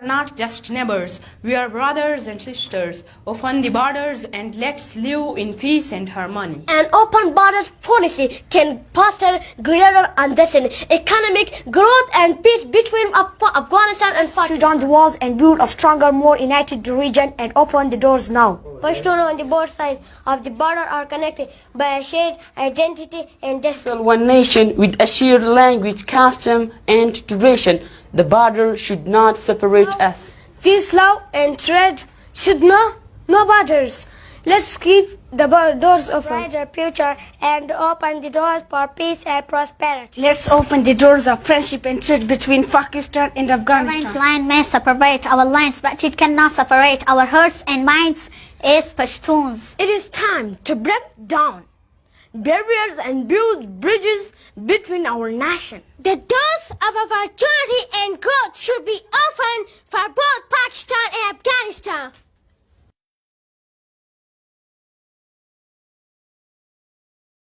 are not just neighbors, we are brothers and sisters. Open the borders and let's live in peace and harmony. An open borders policy can foster greater understanding, economic growth and peace between Afghanistan and Pakistan. Tear down the walls and build a stronger, more united region and open the doors now. Pashtun on the both sides of the border are connected by a shared identity and destiny. One nation with a shared language, custom and tradition. The border should not separate us. Peace, love and trade should know no borders. Let's keep the doors open. Brighter future and open the doors for peace and prosperity. Let's open the doors of friendship and trade between Pakistan and Afghanistan. Government line may separate our lines, but it cannot separate our hearts and minds as Pashtuns. It is time to break down barriers and build bridges between our nation. The doors of opportunity and growth should be open